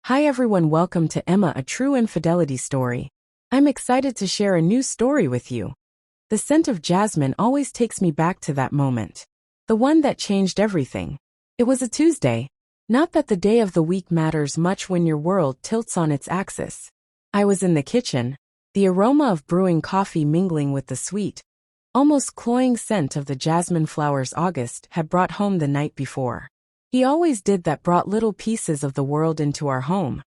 Hi everyone, welcome to Emma, a true infidelity story. I'm excited to share a new story with you. The scent of jasmine always takes me back to that moment. The one that changed everything. It was a Tuesday. Not that the day of the week matters much when your world tilts on its axis. I was in the kitchen, the aroma of brewing coffee mingling with the sweet, almost cloying scent of the jasmine flowers August had brought home the night before. He always did that, brought little pieces of the world into our home,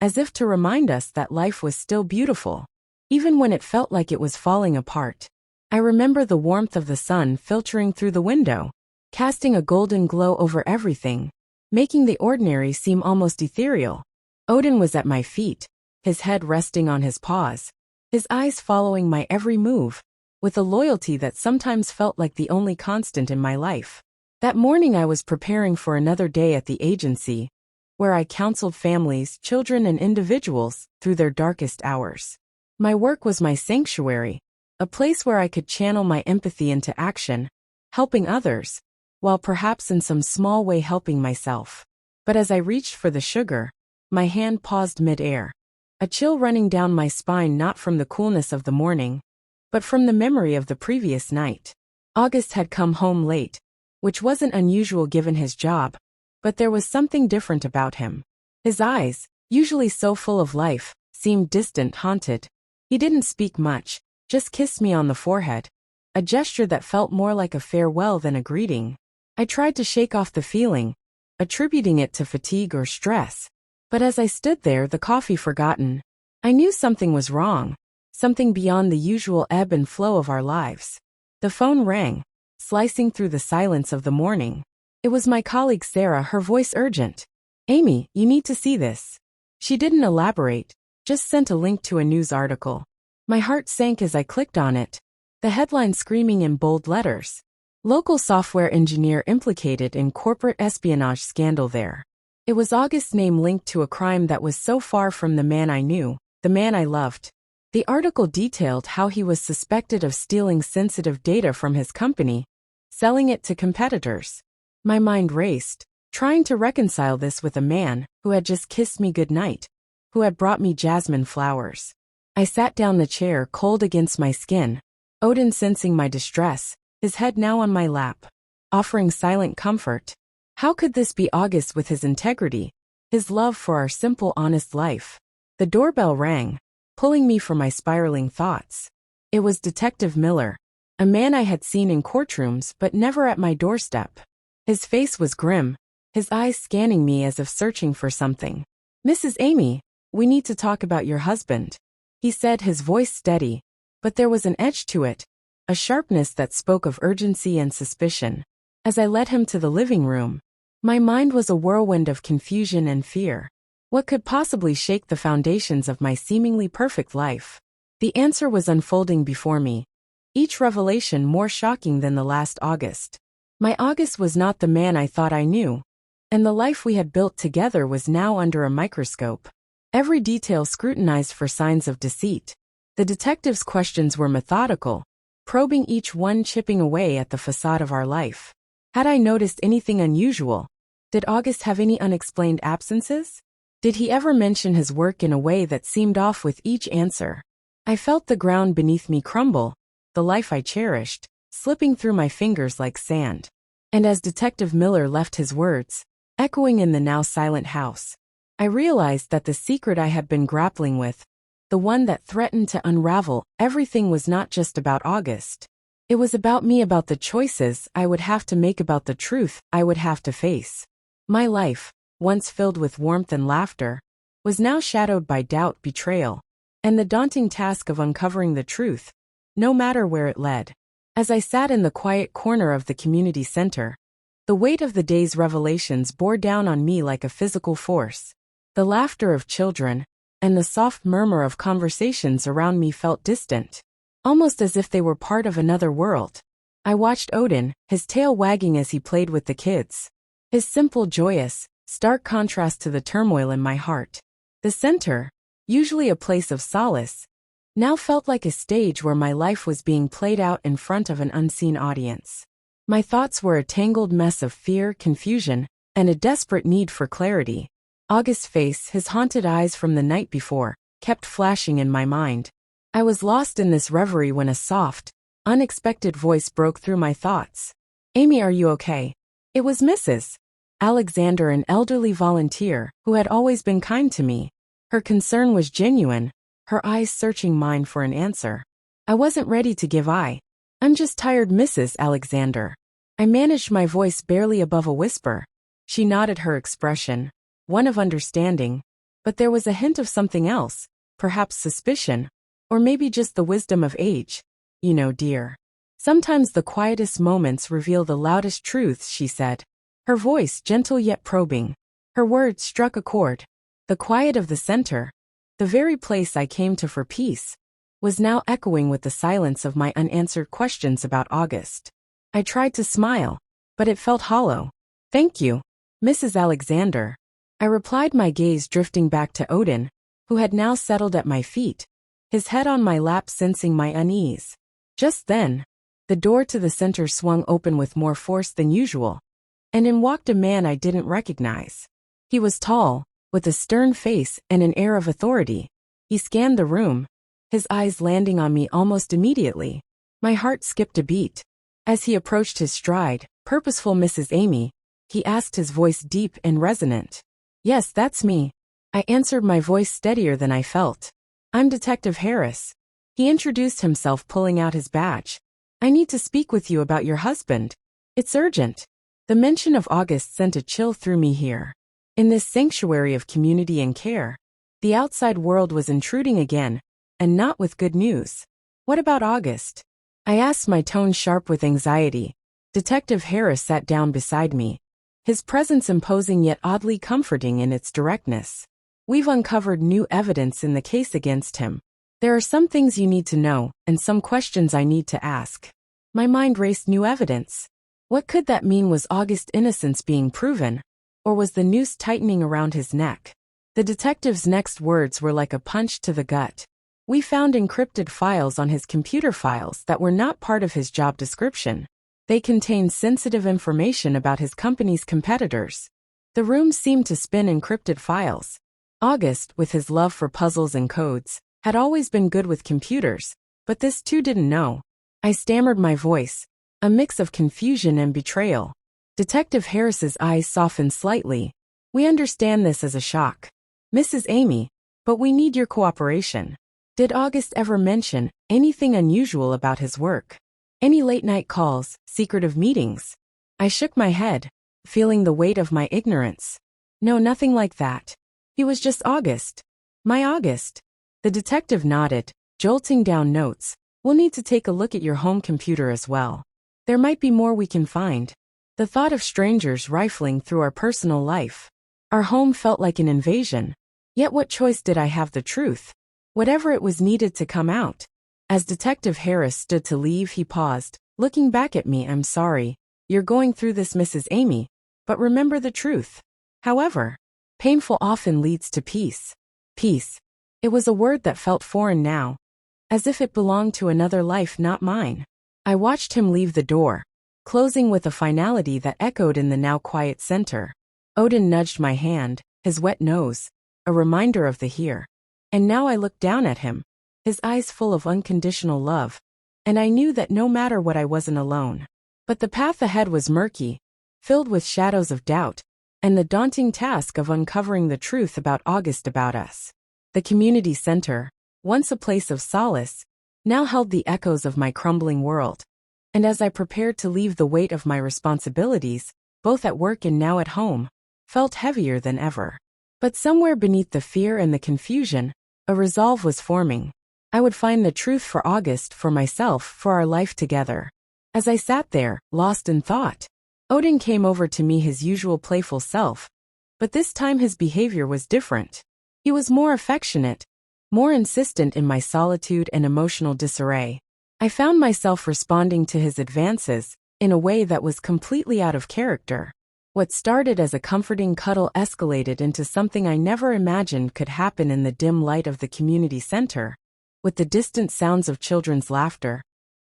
as if to remind us that life was still beautiful, even when it felt like it was falling apart. I remember the warmth of the sun filtering through the window, casting a golden glow over everything, making the ordinary seem almost ethereal. Odin was at my feet, his head resting on his paws, his eyes following my every move, with a loyalty that sometimes felt like the only constant in my life. That morning I was preparing for another day at the agency, where I counseled families, children, and individuals through their darkest hours. My work was my sanctuary, a place where I could channel my empathy into action, helping others, while perhaps in some small way helping myself. But as I reached for the sugar, my hand paused mid-air, a chill running down my spine, not from the coolness of the morning, but from the memory of the previous night. August had come home late, which wasn't unusual given his job, but there was something different about him. His eyes, usually so full of life, seemed distant, haunted. He didn't speak much, just kissed me on the forehead, a gesture that felt more like a farewell than a greeting. I tried to shake off the feeling, attributing it to fatigue or stress, but as I stood there, the coffee forgotten, I knew something was wrong, something beyond the usual ebb and flow of our lives. The phone rang, slicing through the silence of the morning. It was my colleague Sarah, her voice urgent. "Amy, you need to see this." She didn't elaborate, just sent a link to a news article. My heart sank as I clicked on it, the headline screaming in bold letters. Local software engineer implicated in corporate espionage scandal there. It was August's name linked to a crime that was so far from the man I knew, the man I loved. The article detailed how he was suspected of stealing sensitive data from his company, selling it to competitors. My mind raced, trying to reconcile this with a man who had just kissed me goodnight, who had brought me jasmine flowers. I sat down, the chair cold against my skin, Odin sensing my distress, his head now on my lap, offering silent comfort. How could this be August with his integrity, his love for our simple, honest life? The doorbell rang, pulling me from my spiraling thoughts. It was Detective Miller, a man I had seen in courtrooms but never at my doorstep. His face was grim, his eyes scanning me as if searching for something. "Mrs. Amy, we need to talk about your husband," he said, his voice steady, but there was an edge to it, a sharpness that spoke of urgency and suspicion. As I led him to the living room, my mind was a whirlwind of confusion and fear. What could possibly shake the foundations of my seemingly perfect life? The answer was unfolding before me, each revelation more shocking than the last August. My August was not the man I thought I knew, and the life we had built together was now under a microscope, every detail scrutinized for signs of deceit. The detective's questions were methodical, probing each one, chipping away at the facade of our life. Had I noticed anything unusual? Did August have any unexplained absences? Did he ever mention his work in a way that seemed off with each answer? I felt the ground beneath me crumble, the life I cherished, slipping through my fingers like sand. And as Detective Miller left, his words echoing in the now silent house, I realized that the secret I had been grappling with, the one that threatened to unravel everything, was not just about August. It was about me, about the choices I would have to make, about the truth I would have to face. My life, once filled with warmth and laughter, was now shadowed by doubt, betrayal, and the daunting task of uncovering the truth, no matter where it led. As I sat in the quiet corner of the community center, the weight of the day's revelations bore down on me like a physical force. The laughter of children and the soft murmur of conversations around me felt distant, almost as if they were part of another world. I watched Odin, his tail wagging as he played with the kids. His simple, joyous, stark contrast to the turmoil in my heart. The center, usually a place of solace, now felt like a stage where my life was being played out in front of an unseen audience. My thoughts were a tangled mess of fear, confusion, and a desperate need for clarity. August's face, his haunted eyes from the night before, kept flashing in my mind. I was lost in this reverie when a soft, unexpected voice broke through my thoughts. "Amy, are you okay?" It was Mrs. Alexander, an elderly volunteer who had always been kind to me. Her concern was genuine, her eyes searching mine for an answer. I wasn't ready to give "I'm just tired, Mrs. Alexander." I managed my voice barely above a whisper. She nodded, her expression one of understanding, but there was a hint of something else, perhaps suspicion, or maybe just the wisdom of age. "You know, dear, sometimes the quietest moments reveal the loudest truths," she said. Her voice gentle yet probing. Her words struck a chord. The quiet of the center, the very place I came to for peace, was now echoing with the silence of my unanswered questions about August. I tried to smile, but it felt hollow. "Thank you, Mrs. Alexander," I replied, my gaze drifting back to Odin, who had now settled at my feet, his head on my lap, sensing my unease. Just then, the door to the center swung open with more force than usual, and in walked a man I didn't recognize. He was tall, with a stern face and an air of authority. He scanned the room, his eyes landing on me almost immediately. My heart skipped a beat. As he approached his stride, "Purposeful Mrs. Amy?" he asked, his voice deep and resonant. "Yes, that's me," I answered, my voice steadier than I felt. "I'm Detective Harris." He introduced himself, pulling out his badge. "I need to speak with you about your husband. It's urgent." The mention of August sent a chill through me here. In this sanctuary of community and care, the outside world was intruding again, and not with good news. "What about August?" I asked, my tone sharp with anxiety. Detective Harris sat down beside me, his presence imposing yet oddly comforting in its directness. "We've uncovered new evidence in the case against him. There are some things you need to know, and some questions I need to ask." My mind raced. New evidence? What could that mean? Was August's innocence being proven, or was the noose tightening around his neck? The detective's next words were like a punch to the gut. "We found encrypted files on his computer, files that were not part of his job description. They contained sensitive information about his company's competitors." The room seemed to spin. Encrypted files. August, with his love for puzzles and codes, had always been good with computers, but this too didn't know. I stammered, my voice a mix of confusion and betrayal. Detective Harris's eyes softened slightly. "We understand this as a shock, Mrs. Amy, but we need your cooperation. Did August ever mention anything unusual about his work? Any late-night calls, secretive meetings?" I shook my head, feeling the weight of my ignorance. "No, nothing like that. He was just August. My August." The detective nodded, jolting down notes. "We'll need to take a look at your home computer as well. There might be more we can find." The thought of strangers rifling through our personal life, our home, felt like an invasion. Yet what choice did I have? The truth, whatever it was, needed to come out. As Detective Harris stood to leave, he paused, looking back at me. "I'm sorry you're going through this, Mrs. Amy, but remember the truth. However painful, often leads to peace." Peace. It was a word that felt foreign now, as if it belonged to another life, not mine. I watched him leave the door, closing with a finality that echoed in the now quiet center. Odin nudged my hand, his wet nose a reminder of the here and now. I looked down at him, his eyes full of unconditional love, and I knew that no matter what, I wasn't alone. But the path ahead was murky, filled with shadows of doubt, and the daunting task of uncovering the truth about August, about us. The community center, once a place of solace, now held the echoes of my crumbling world. And as I prepared to leave, the weight of my responsibilities, both at work and now at home, felt heavier than ever. But somewhere beneath the fear and the confusion, a resolve was forming. I would find the truth for August, for myself, for our life together. As I sat there, lost in thought, Odin came over to me, his usual playful self. But this time his behavior was different. He was more affectionate, more insistent in my solitude and emotional disarray. I found myself responding to his advances in a way that was completely out of character. What started as a comforting cuddle escalated into something I never imagined could happen. In the dim light of the community center, with the distant sounds of children's laughter,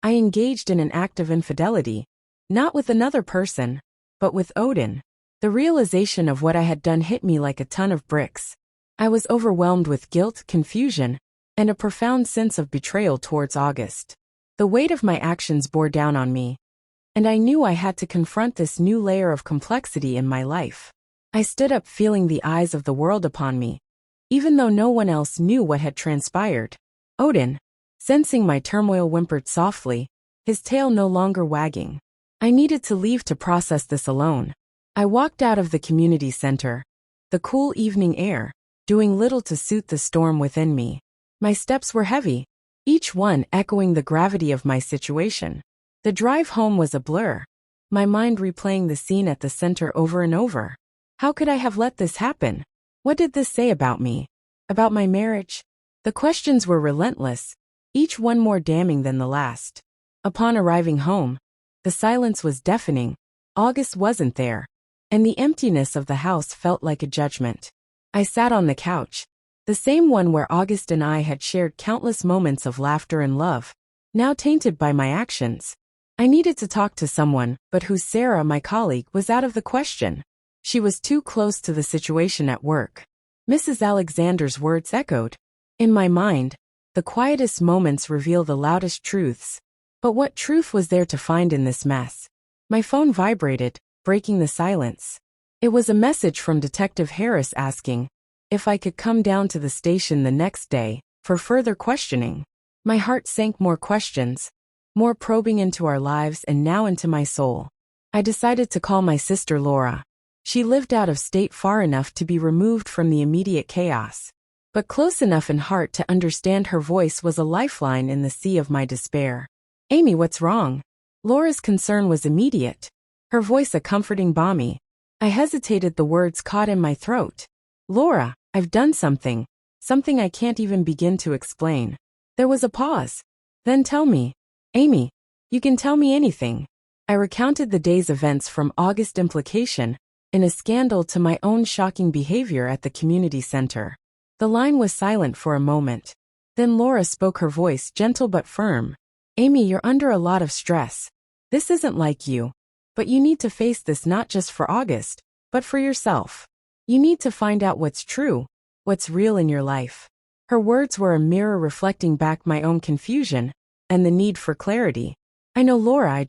I engaged in an act of infidelity, not with another person, but with Odin. The realization of what I had done hit me like a ton of bricks. I was overwhelmed with guilt, confusion, and a profound sense of betrayal towards August. The weight of my actions bore down on me, and I knew I had to confront this new layer of complexity in my life. I stood up feeling the eyes of the world upon me, even though no one else knew what had transpired. Odin, sensing my turmoil, whimpered softly, his tail no longer wagging. I needed to leave to process this alone. I walked out of the community center, the cool evening air, doing little to soothe the storm within me. My steps were heavy, each one echoing the gravity of my situation. The drive home was a blur, my mind replaying the scene at the center over and over. How could I have let this happen? What did this say about me? About my marriage? The questions were relentless, each one more damning than the last. Upon arriving home, the silence was deafening. August wasn't there, and the emptiness of the house felt like a judgment. I sat on the couch, the same one where August and I had shared countless moments of laughter and love, now tainted by my actions. I needed to talk to someone, but who Sarah, my colleague, was out of the question. She was too close to the situation at work. Mrs. Alexander's words echoed. In my mind, the quietest moments reveal the loudest truths. But what truth was there to find in this mess? My phone vibrated, breaking the silence. It was a message from Detective Harris asking if I could come down to the station the next day for further questioning. My heart sank. More questions, more probing into our lives and now into my soul. I decided to call my sister Laura. She lived out of state, far enough to be removed from the immediate chaos, but close enough in heart to understand. Her voice was a lifeline in the sea of my despair. Amy, what's wrong? Laura's concern was immediate, her voice a comforting balmy. I hesitated, the words caught in my throat. Laura, I've done something I can't even begin to explain. There was a pause. Then tell me. Amy, you can tell me anything. I recounted the day's events from August's implication in a scandal to my own shocking behavior at the community center. The line was silent for a moment. Then Laura spoke, her voice gentle but firm. Amy, you're under a lot of stress. This isn't like you. But you need to face this, not just for August, but for yourself. You need to find out what's true, what's real in your life. Her words were a mirror reflecting back my own confusion and the need for clarity. I know, Laura,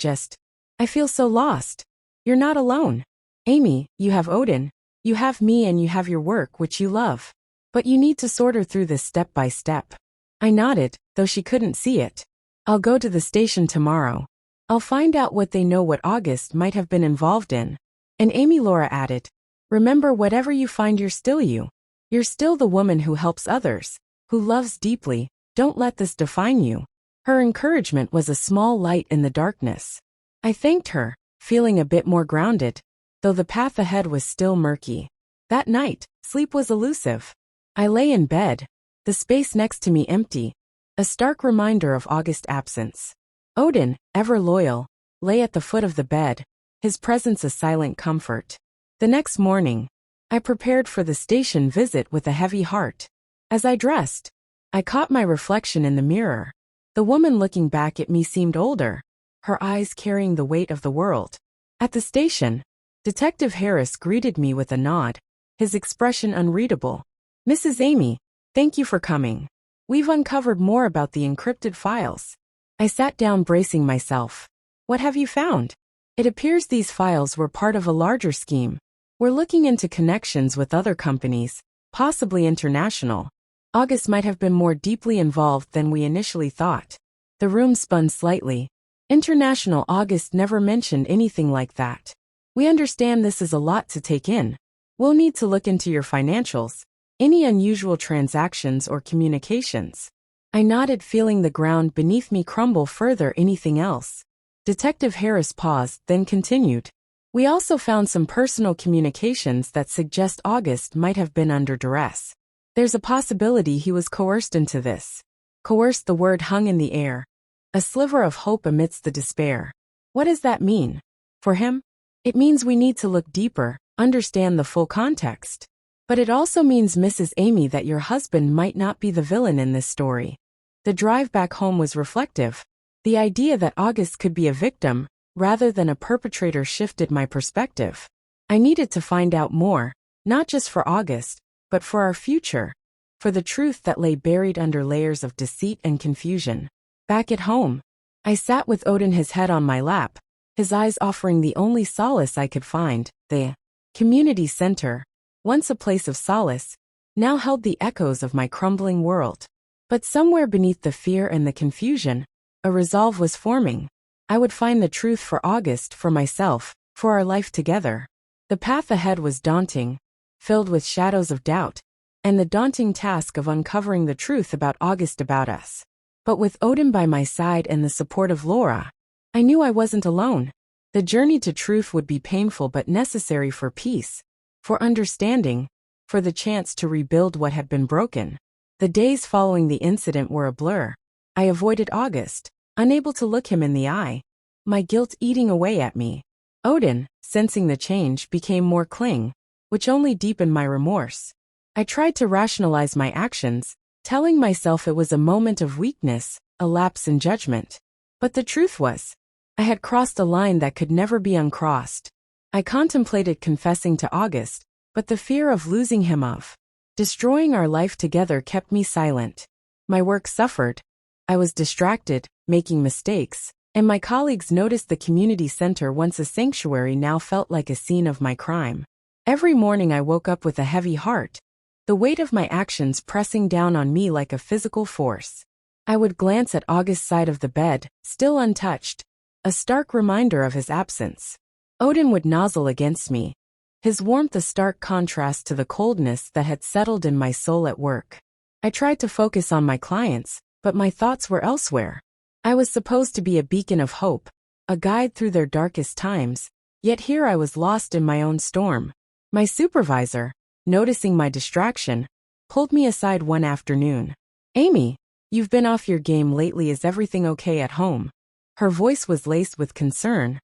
I feel so lost. You're not alone. Amy, you have Odin, you have me, and you have your work, which you love. But you need to sort her through this step by step. I nodded, though she couldn't see it. I'll go to the station tomorrow. I'll find out what they know, what August might have been involved in. And Amy, Laura added, remember, whatever you find, you're still you. You're still the woman who helps others, who loves deeply. Don't let this define you. Her encouragement was a small light in the darkness. I thanked her, feeling a bit more grounded, though the path ahead was still murky. That night, sleep was elusive. I lay in bed, the space next to me empty, a stark reminder of August's absence. Odin, ever loyal, lay at the foot of the bed, his presence a silent comfort. The next morning, I prepared for the station visit with a heavy heart. As I dressed, I caught my reflection in the mirror. The woman looking back at me seemed older, her eyes carrying the weight of the world. At the station, Detective Harris greeted me with a nod, his expression unreadable. Mrs. Amy, thank you for coming. We've uncovered more about the encrypted files. I sat down, bracing myself. What have you found? It appears these files were part of a larger scheme. We're looking into connections with other companies, possibly international. August might have been more deeply involved than we initially thought. The room spun slightly. International? August never mentioned anything like that. We understand this is a lot to take in. We'll need to look into your financials, any unusual transactions or communications. I nodded, feeling the ground beneath me crumble further. Anything else? Detective Harris paused, then continued. We also found some personal communications that suggest August might have been under duress. There's a possibility he was coerced into this. Coerced, the word hung in the air, a sliver of hope amidst the despair. What does that mean? For him? It means we need to look deeper, understand the full context. But it also means, Mrs. Amy, that your husband might not be the villain in this story. The drive back home was reflective. The idea that August could be a victim, rather than a perpetrator, shifted my perspective. I needed to find out more, not just for August, but for our future, for the truth that lay buried under layers of deceit and confusion. Back at home, I sat with Odin, his head on my lap, his eyes offering the only solace I could find. The community center, once a place of solace, now held the echoes of my crumbling world. But somewhere beneath the fear and the confusion, a resolve was forming. I would find the truth for August, for myself, for our life together. The path ahead was daunting, filled with shadows of doubt, and the daunting task of uncovering the truth about August, about us. But with Odin by my side and the support of Laura, I knew I wasn't alone. The journey to truth would be painful but necessary for peace, for understanding, for the chance to rebuild what had been broken. The days following the incident were a blur. I avoided August, unable to look him in the eye, my guilt eating away at me. Odin, sensing the change, became more cling, which only deepened my remorse. I tried to rationalize my actions, telling myself it was a moment of weakness, a lapse in judgment. But the truth was, I had crossed a line that could never be uncrossed. I contemplated confessing to August, but the fear of losing him, of destroying our life together, kept me silent. My work suffered. I was distracted, making mistakes, and my colleagues noticed the community center, once a sanctuary, now felt like a scene of my crime. Every morning I woke up with a heavy heart, the weight of my actions pressing down on me like a physical force. I would glance at August's side of the bed, still untouched, a stark reminder of his absence. Odin would nozzle against me, his warmth a stark contrast to the coldness that had settled in my soul at work. I tried to focus on my clients, but my thoughts were elsewhere. I was supposed to be a beacon of hope, a guide through their darkest times, yet here I was lost in my own storm. My supervisor, noticing my distraction, pulled me aside one afternoon. "Amy, you've been off your game lately. Is everything okay at home?" Her voice was laced with concern,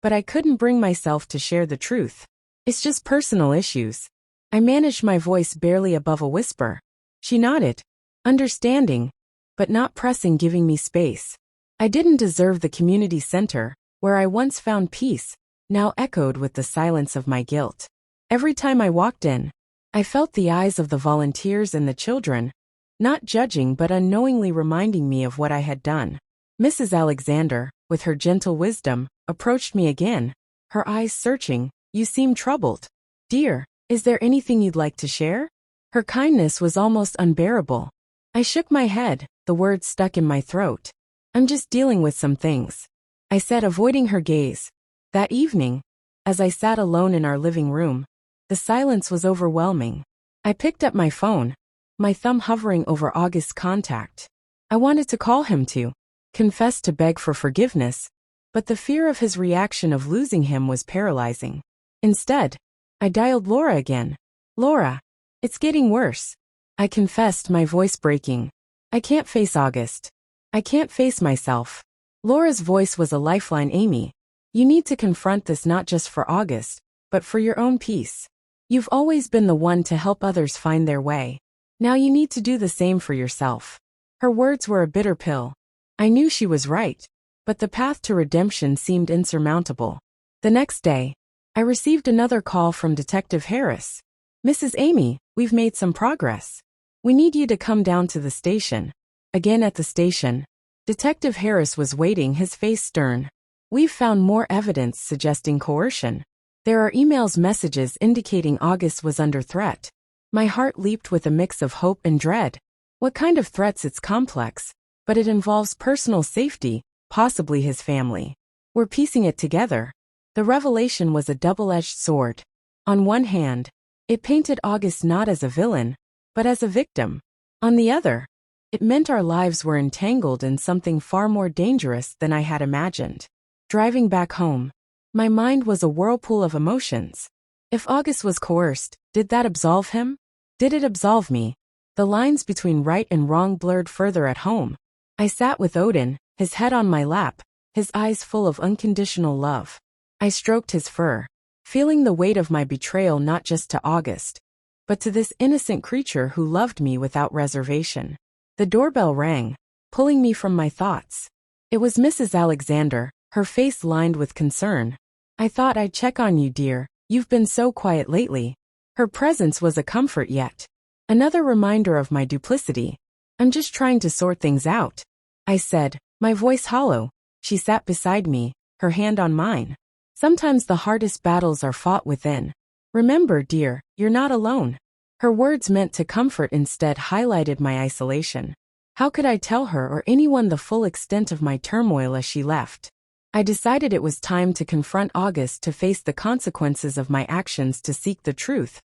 but I couldn't bring myself to share the truth. "It's just personal issues." I managed my voice barely above a whisper. She nodded, understanding, but not pressing, giving me space. I didn't deserve the community center, where I once found peace, now echoed with the silence of my guilt. Every time I walked in, I felt the eyes of the volunteers and the children, not judging but unknowingly reminding me of what I had done. Mrs. Alexander, with her gentle wisdom, approached me again, her eyes searching. "You seem troubled. Dear, is there anything you'd like to share?" Her kindness was almost unbearable. I shook my head, the words stuck in my throat. "I'm just dealing with some things," I said, avoiding her gaze. That evening, as I sat alone in our living room, the silence was overwhelming. I picked up my phone, my thumb hovering over August's contact. I wanted to call him, to confess, to beg for forgiveness, but the fear of his reaction, of losing him, was paralyzing. Instead, I dialed Laura again. "Laura, it's getting worse," I confessed, my voice breaking. "I can't face August. I can't face myself." Laura's voice was a lifeline. "Amy, you need to confront this, not just for August, but for your own peace. You've always been the one to help others find their way. Now you need to do the same for yourself." Her words were a bitter pill. I knew she was right, but the path to redemption seemed insurmountable. The next day, I received another call from Detective Harris. "Mrs. Amy, we've made some progress. We need you to come down to the station." Again at the station, Detective Harris was waiting, his face stern. "We've found more evidence suggesting coercion. There are emails, messages indicating August was under threat." My heart leaped with a mix of hope and dread. What kind of threats? It's complex, but it involves personal safety, possibly his family. We're piecing it together. The revelation was a double-edged sword. On one hand, it painted August not as a villain, but as a victim. On the other, it meant our lives were entangled in something far more dangerous than I had imagined. Driving back home, my mind was a whirlpool of emotions. If August was coerced, did that absolve him? Did it absolve me? The lines between right and wrong blurred further at home. I sat with Odin, his head on my lap, his eyes full of unconditional love. I stroked his fur, feeling the weight of my betrayal, not just to August, but to this innocent creature who loved me without reservation. The doorbell rang, pulling me from my thoughts. It was Mrs. Alexander, her face lined with concern. "I thought I'd check on you, dear," You've been so quiet lately. Her presence was a comfort yet another reminder of my duplicity. I'm just trying to sort things out, I said, my voice hollow. She sat beside me, her hand on mine. Sometimes the hardest battles are fought within. Remember, dear, you're not alone. Her words meant to comfort instead highlighted my isolation. How could I tell her or anyone the full extent of my turmoil as she left? I decided it was time to confront August, to face the consequences of my actions, to seek the truth.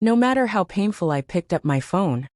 No matter how painful. I picked up my phone,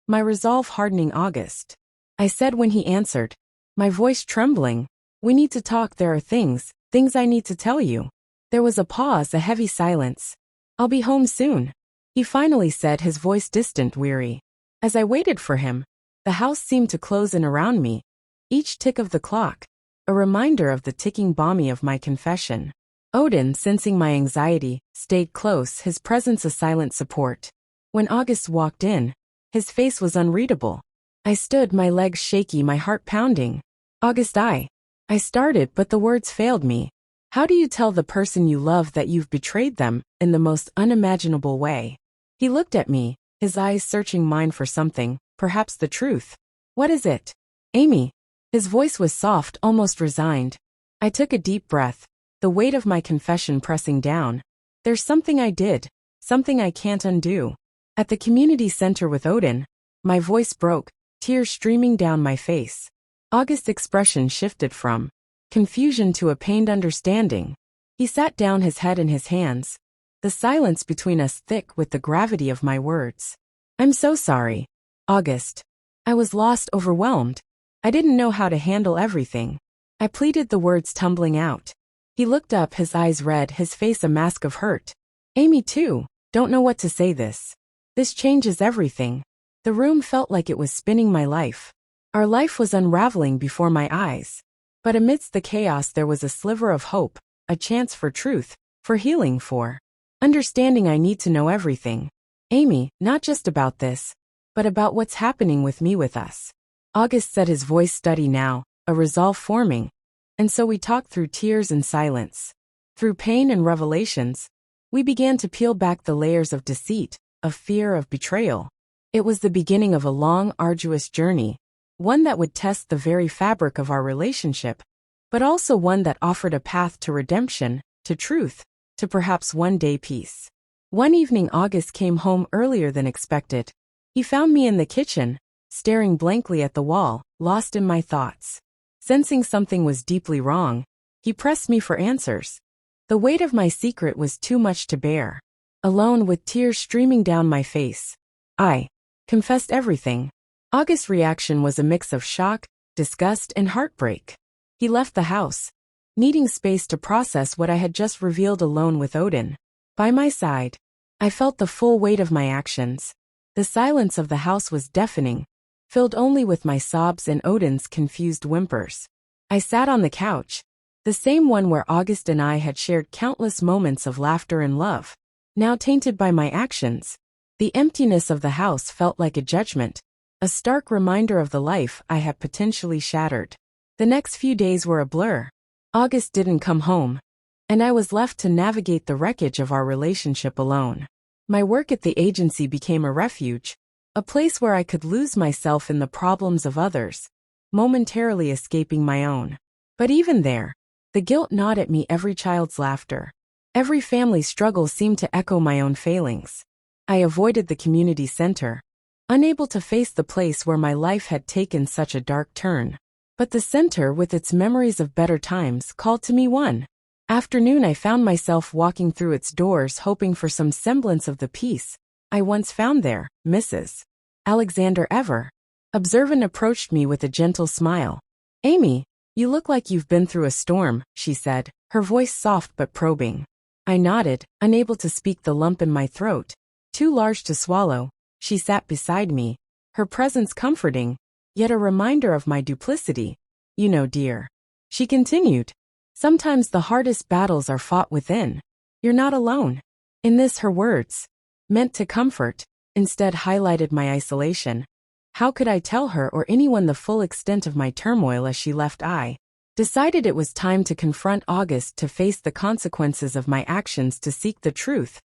my resolve hardening. August, I said when he answered, my voice trembling. We need to talk. There are things I need to tell you. There was a pause, a heavy silence. I'll be home soon, he finally said, his voice distant, weary. As I waited for him, the house seemed to close in around me. Each tick of the clock, a reminder of the ticking bomb of my confession. Odin, sensing my anxiety, stayed close, his presence a silent support. When August walked in, his face was unreadable. I stood, my legs shaky, my heart pounding. August, I started, but the words failed me. How do you tell the person you love that you've betrayed them in the most unimaginable way? He looked at me, his eyes searching mine for something, perhaps the truth. What is it, Amy? His voice was soft, almost resigned. I took a deep breath, the weight of my confession pressing down. There's something I did, something I can't undo. At the community center with Odin, my voice broke, tears streaming down my face. August's expression shifted from confusion to a pained understanding. He sat down, his head in his hands, the silence between us thick with the gravity of my words. I'm so sorry, August. I was lost, overwhelmed. I didn't know how to handle everything. I pleaded, the words tumbling out. He looked up, his eyes red, his face a mask of hurt. Amy too, don't know what to say. This changes everything. The room felt like it was spinning my life. Our life was unraveling before my eyes. But amidst the chaos there was a sliver of hope, a chance for truth, for healing, for understanding. I need to know everything, Amy, not just about this, but about what's happening with me, with us. August said, his voice steady now, a resolve forming. And so we talked through tears and silence. Through pain and revelations, we began to peel back the layers of deceit, of fear, of betrayal. It was the beginning of a long, arduous journey, one that would test the very fabric of our relationship, but also one that offered a path to redemption, to truth, to perhaps one day peace. One evening August came home earlier than expected. He found me in the kitchen, staring blankly at the wall, lost in my thoughts. Sensing something was deeply wrong, he pressed me for answers. The weight of my secret was too much to bear. Alone, with tears streaming down my face, I confessed everything. August's reaction was a mix of shock, disgust, and heartbreak. He left the house, needing space to process what I had just revealed, alone with Odin by my side. I felt the full weight of my actions. The silence of the house was deafening, filled only with my sobs and Odin's confused whimpers. I sat on the couch, the same one where August and I had shared countless moments of laughter and love, now tainted by my actions. The emptiness of the house felt like a judgment, a stark reminder of the life I had potentially shattered. The next few days were a blur. August didn't come home, and I was left to navigate the wreckage of our relationship alone. My work at the agency became a refuge, a place where I could lose myself in the problems of others, momentarily escaping my own. But even there, the guilt gnawed at me. Every child's laughter, every family struggle seemed to echo my own failings. I avoided the community center, unable to face the place where my life had taken such a dark turn. But the center, with its memories of better times, called to me one afternoon. I found myself walking through its doors, hoping for some semblance of the peace I once found there. Mrs. Alexander Ever, observant, approached me with a gentle smile. Amy, you look like you've been through a storm, she said, her voice soft but probing. I nodded, unable to speak, the lump in my throat too large to swallow. She sat beside me, her presence comforting, yet a reminder of my duplicity. You know, dear, she continued, sometimes the hardest battles are fought within. You're not alone. In this, her words, meant to comfort, instead highlighted my isolation. How could I tell her or anyone the full extent of my turmoil as she left? I Decided it was time to confront August to face the consequences of my actions to seek the truth.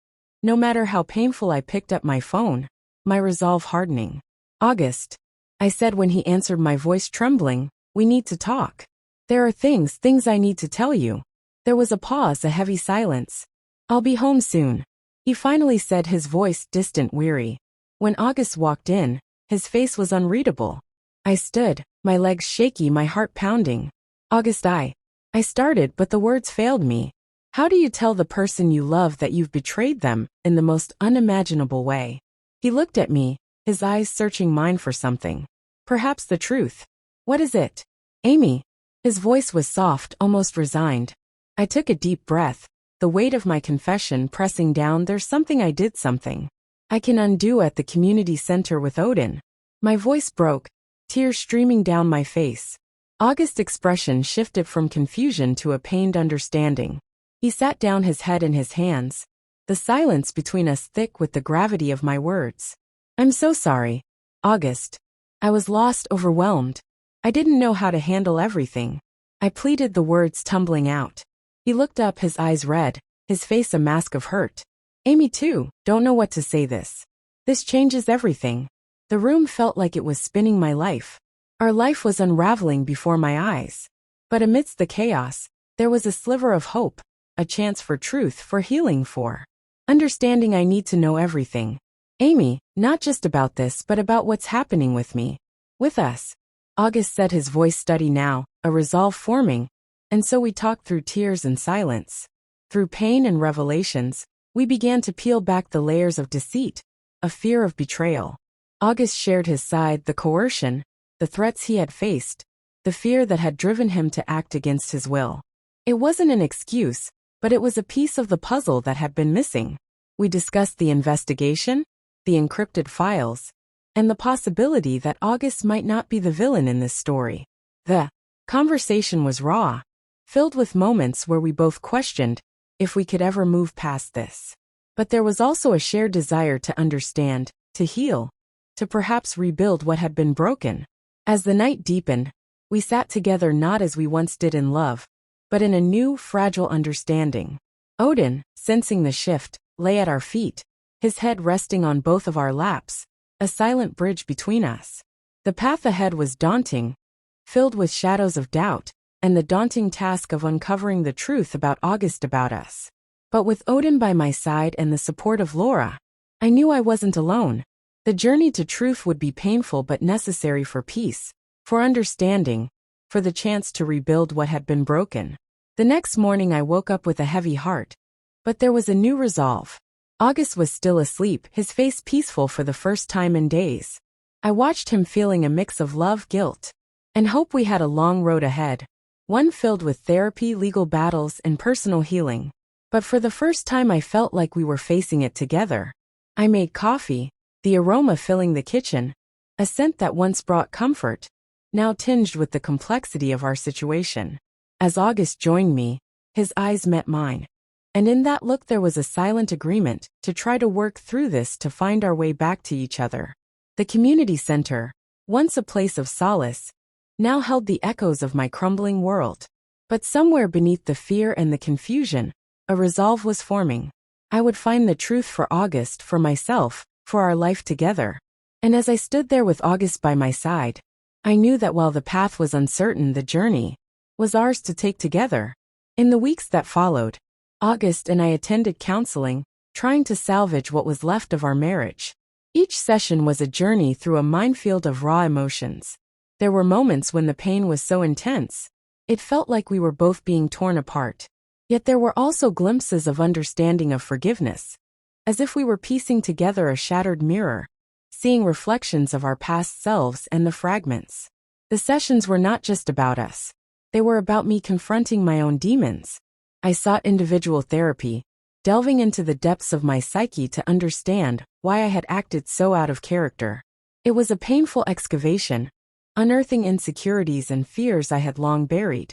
No matter how painful, I picked up my phone, my resolve hardening. August, I said when he answered, my voice trembling, we need to talk. There are things I need to tell you. There was a pause, a heavy silence. I'll be home soon, he finally said, his voice distant, weary. When August walked in, his face was unreadable. I stood, my legs shaky, my heart pounding. August, I started, but the words failed me. How do you tell the person you love that you've betrayed them in the most unimaginable way? He looked at me, his eyes searching mine for something. Perhaps the truth. What is it? Amy. His voice was soft, almost resigned. I took a deep breath, the weight of my confession pressing down. There's something I did, something I can undo at the community center with Odin. My voice broke, tears streaming down my face. August's expression shifted from confusion to a pained understanding. He sat down, his head in his hands, the silence between us thick with the gravity of my words. I'm so sorry, August. I was lost, overwhelmed. I didn't know how to handle everything. I pleaded, the words tumbling out. He looked up, his eyes red, his face a mask of hurt. Amy too, don't know what to say. This changes everything. The room felt like it was spinning my life. Our life was unraveling before my eyes. But amidst the chaos, there was a sliver of hope, a chance for truth, for healing, for understanding. I need to know everything, Amy, not just about this, but about what's happening with me, with us. August said, his voice steady now, a resolve forming. And so we talked through tears and silence. Through pain and revelations, we began to peel back the layers of deceit, of fear, of betrayal. August shared his side, the coercion, the threats he had faced, the fear that had driven him to act against his will. It wasn't an excuse, but it was a piece of the puzzle that had been missing. We discussed the investigation, the encrypted files, and the possibility that August might not be the villain in this story. The conversation was raw, filled with moments where we both questioned if we could ever move past this. But there was also a shared desire to understand, to heal, to perhaps rebuild what had been broken. As the night deepened, we sat together not as we once did in love, but in a new, fragile understanding. Odin, sensing the shift, lay at our feet, his head resting on both of our laps, a silent bridge between us. The path ahead was daunting, filled with shadows of doubt, and the daunting task of uncovering the truth about August, about us. But with Odin by my side and the support of Laura, I knew I wasn't alone. The journey to truth would be painful but necessary for peace, for understanding, for the chance to rebuild what had been broken. The next morning I woke up with a heavy heart. But there was a new resolve. August was still asleep, his face peaceful for the first time in days. I watched him, feeling a mix of love, guilt, and hope. We had a long road ahead, one filled with therapy, legal battles, and personal healing. But for the first time I felt like we were facing it together. I made coffee, the aroma filling the kitchen, a scent that once brought comfort, now tinged with the complexity of our situation. As August joined me, his eyes met mine. And in that look there was a silent agreement to try to work through this, to find our way back to each other. The community center, once a place of solace, now held the echoes of my crumbling world. But somewhere beneath the fear and the confusion, a resolve was forming. I would find the truth for August, for myself, for our life together. And as I stood there with August by my side, I knew that while the path was uncertain, the journey was ours to take together. In the weeks that followed, August and I attended counseling, trying to salvage what was left of our marriage. Each session was a journey through a minefield of raw emotions. There were moments when the pain was so intense, it felt like we were both being torn apart. Yet there were also glimpses of understanding, of forgiveness, as if we were piecing together a shattered mirror, seeing reflections of our past selves and the fragments. The sessions were not just about us. They were about me confronting my own demons. I sought individual therapy, delving into the depths of my psyche to understand why I had acted so out of character. It was a painful excavation, unearthing insecurities and fears I had long buried,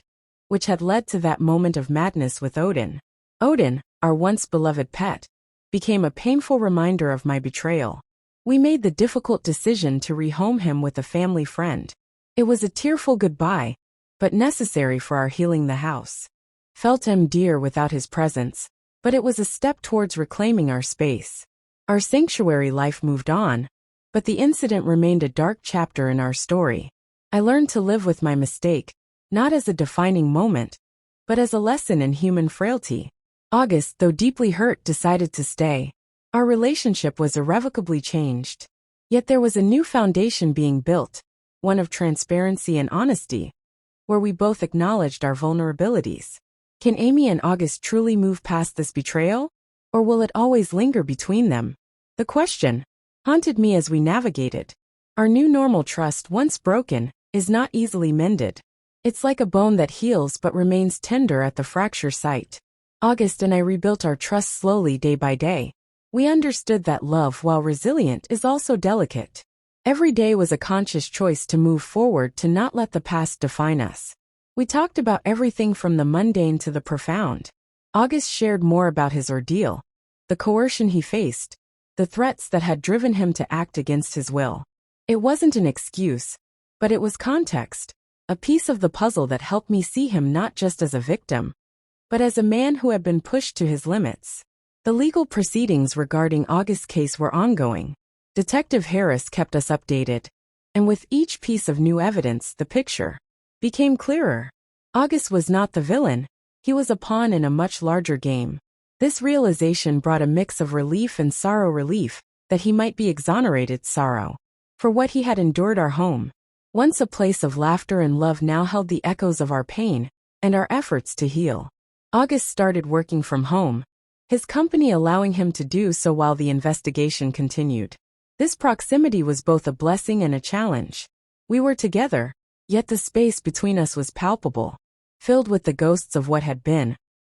which had led to that moment of madness with Odin. Odin, our once beloved pet, became a painful reminder of my betrayal. We made the difficult decision to rehome him with a family friend. It was a tearful goodbye, but necessary for our healing. The house felt dear without his presence, but it was a step towards reclaiming our space. Our sanctuary life moved on, but the incident remained a dark chapter in our story. I learned to live with my mistake, not as a defining moment, but as a lesson in human frailty. August, though deeply hurt, decided to stay. Our relationship was irrevocably changed. Yet there was a new foundation being built, one of transparency and honesty, where we both acknowledged our vulnerabilities. Can Amy and August truly move past this betrayal? Or will it always linger between them? The question haunted me as we navigated. Our new normal. Trust, once broken, is not easily mended. It's like a bone that heals but remains tender at the fracture site. August and I rebuilt our trust slowly, day by day. We understood that love, while resilient, is also delicate. Every day was a conscious choice to move forward, to not let the past define us. We talked about everything from the mundane to the profound. August shared more about his ordeal, the coercion he faced, the threats that had driven him to act against his will. It wasn't an excuse, but it was context, a piece of the puzzle that helped me see him not just as a victim, but as a man who had been pushed to his limits. The legal proceedings regarding August's case were ongoing. Detective Harris kept us updated, and with each piece of new evidence, the picture became clearer. August was not the villain, he was a pawn in a much larger game. This realization brought a mix of relief and sorrow. Relief that he might be exonerated, sorrow for what he had endured. Our home, once a place of laughter and love, now held the echoes of our pain and our efforts to heal. August started working from home, his company allowing him to do so while the investigation continued. This proximity was both a blessing and a challenge. We were together, yet the space between us was palpable, filled with the ghosts of what had been.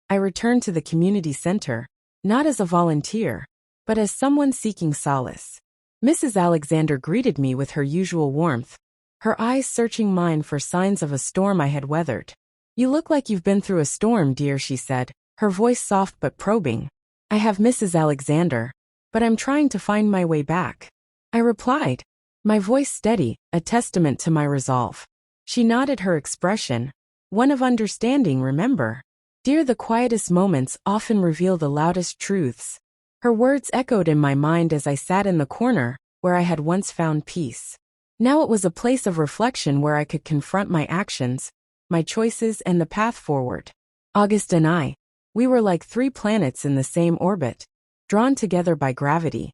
I returned to the community center, not as a volunteer, but as someone seeking solace. Mrs. Alexander greeted me with her usual warmth, her eyes searching mine for signs of a storm I had weathered. "You look like you've been through a storm, dear," she said, her voice soft but probing. "I have, Mrs. Alexander, but I'm trying to find my way back," I replied, my voice steady, a testament to my resolve. She nodded, her expression one of understanding. "Remember, dear, the quietest moments often reveal the loudest truths." Her words echoed in my mind as I sat in the corner where I had once found peace. Now it was a place of reflection where I could confront my actions, my choices, and the path forward. August and I, we were like three planets in the same orbit, drawn together by gravity,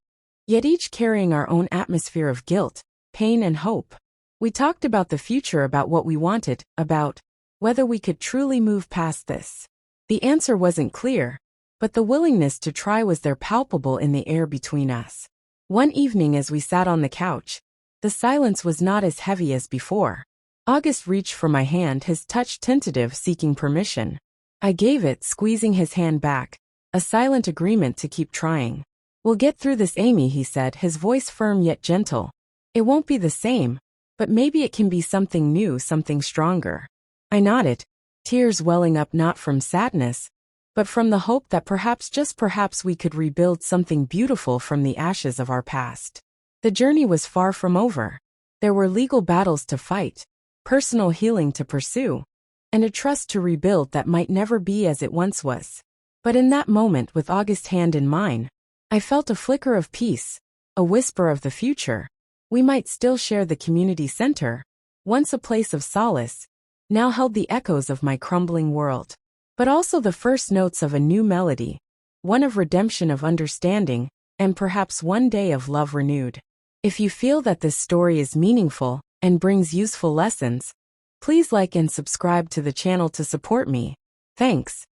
yet each carrying our own atmosphere of guilt, pain, and hope. We talked about the future, about what we wanted, about whether we could truly move past this. The answer wasn't clear, but the willingness to try was there, palpable in the air between us. One evening as we sat on the couch, the silence was not as heavy as before. August reached for my hand, his touch tentative, seeking permission. I gave it, squeezing his hand back, a silent agreement to keep trying. "We'll get through this, Amy," he said, his voice firm yet gentle. "It won't be the same, but maybe it can be something new, something stronger." I nodded, tears welling up not from sadness, but from the hope that perhaps, just perhaps, we could rebuild something beautiful from the ashes of our past. The journey was far from over. There were legal battles to fight, personal healing to pursue, and a trust to rebuild that might never be as it once was. But in that moment, with August's hand in mine, I felt a flicker of peace, a whisper of the future. We might still share the community center, once a place of solace, now held the echoes of my crumbling world, but also the first notes of a new melody, one of redemption, of understanding, and perhaps one day of love renewed. If you feel that this story is meaningful and brings useful lessons, please like and subscribe to the channel to support me. Thanks.